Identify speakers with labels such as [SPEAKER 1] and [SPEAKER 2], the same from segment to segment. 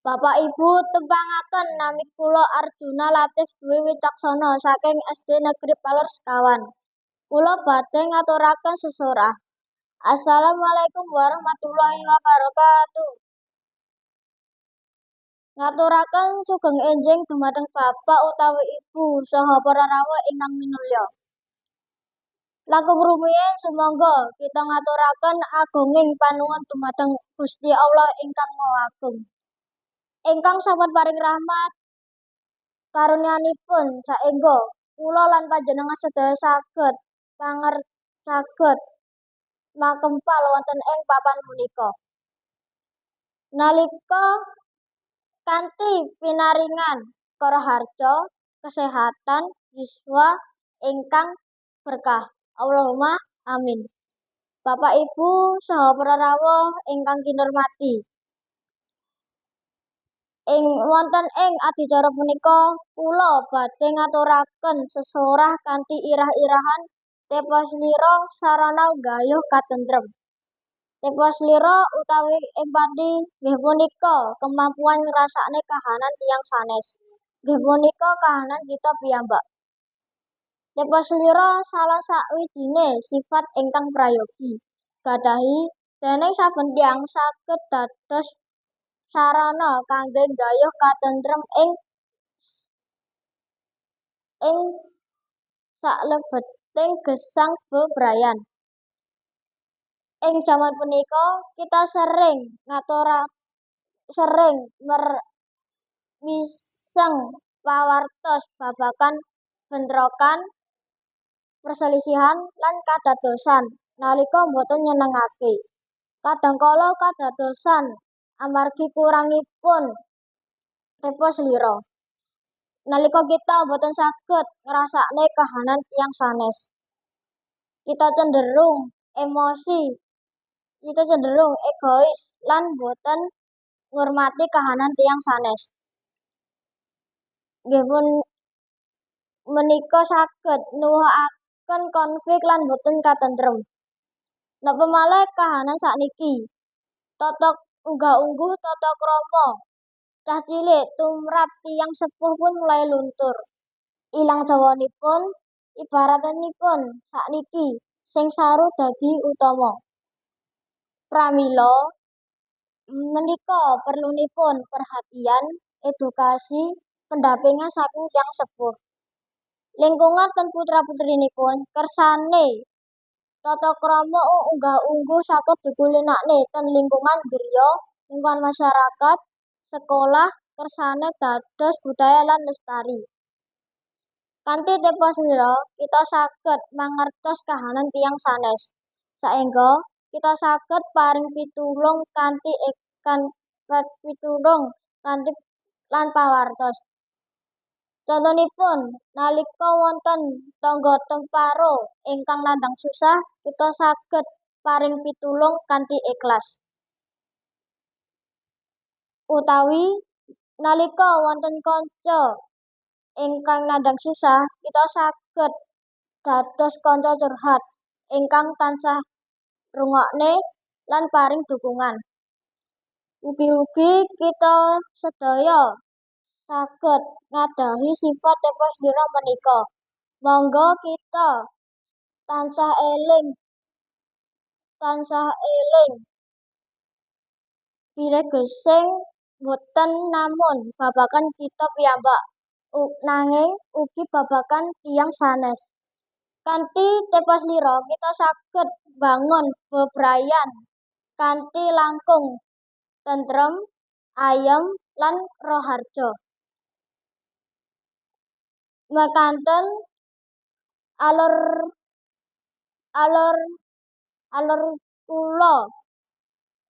[SPEAKER 1] Bapak Ibu tepangaken nami kula Arjuna Latif Dwi Wicaksana saking SD Negeri Paler Sekawan. Kula badhe ngaturaken sesorah. Assalamualaikum warahmatullahi wabarakatuh. Ngaturaken sugeng enjing dumateng Bapak utawi Ibu saha para rawuh ingkang minulya. Langkung rumiyin sumangga kita ngaturaken agunging panuwun dumateng Gusti Allah ingkang Maha Agung. Ingkang sampun paring rahmat karunianipun saengga kula lan panjenengan sedaya saged makempal wonten ing papan punika. Nalika kanthi pinaringan karaharja, kesehatan, yuswa ingkang berkah. Allahumma amin. Bapak Ibu saha para rawuh ingkang kinurmati. Wonten ing adicara punika kula badhe ngaturaken sesorah kanthi irah-irahan Tepas Lira sarana gayuh katentrem. Tepas Lira utawi empati nggih punika kemampuan ngrasakne kahanan tiyang sanes. Nggih punika kahanan kita piyambak. Tepas Lira salah sawijine sifat ingkang prayogi gadhahi déning saben tiyang saged dados sarana kangge gayuh katentrem ing saklebeting gesang bebrayan. Ing jaman punika kita sering miseng pawartos babagan bentrokan, perselisihan lan kadadosan nalika boten nyenengake. Kadangkala kadadosan amargi kurangipun Tepas Lira. Nalika kita boten saged ngrasakne kahanan tiyang sanes. Kita cenderung emosi, kita cenderung egois lan boten ngurmati kahanan tiyang sanes. Nggih pun menika saged nuwuhaken konflik lan boten katentrem. Napa malih kahanan sakniki tata unggah-ungguh tata krama cah cilik tumrap tiyang sepuh pun mulai luntur. Ilang jawanipun ibaratanipun sakniki sing saru dadi utama. Pramila menika perlunipun perhatian, edukasi, pendampingan saking tiyang sepuh. Lingkungan ten putra-putrinipun kersane tata krama unggah-ungguh saged dikulinaken ten lingkungan griya, lingkungan masyarakat, sekolah kersane dados budaya lan lestari. Kanthi Tepas Lira kita saged mangertos kahanan tiyang sanes. Saengga kita saged paring pitulung kanthi lan pawartos. Contonipun, nalika wonten tangga temparo ingkang nandhang susah, kita saged paring pitulung kanthi ikhlas. Utawi nalika wonten kanca ingkang nandhang susah, kita saged dados kanca curhat ingkang tansah rungokne lan paring dukungan. Ugi-ugi kita sedaya saged nggadhahi sifat Tepas Lira menika. Monggo kita tansah eling bilih gesing boten namung babagan kita piyambak, nanging ugi babagan tiyang sanes. Kanthi Tepas Lira kita saged bangun bebrayan kanthi langkung, tentrem, ayem lan raharja. Mekanten alur kula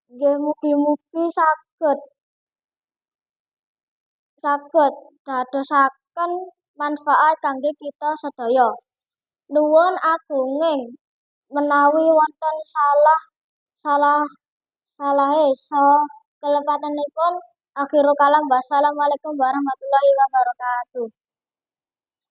[SPEAKER 1] nggih mugi-mugi saged dadosaken manfaat kangge kita sedaya. Nuwun agunging menawi wonten salahe saha kelepatanipun akhirul kalam. Wassalamualaikum warahmatullahi wabarakatuh.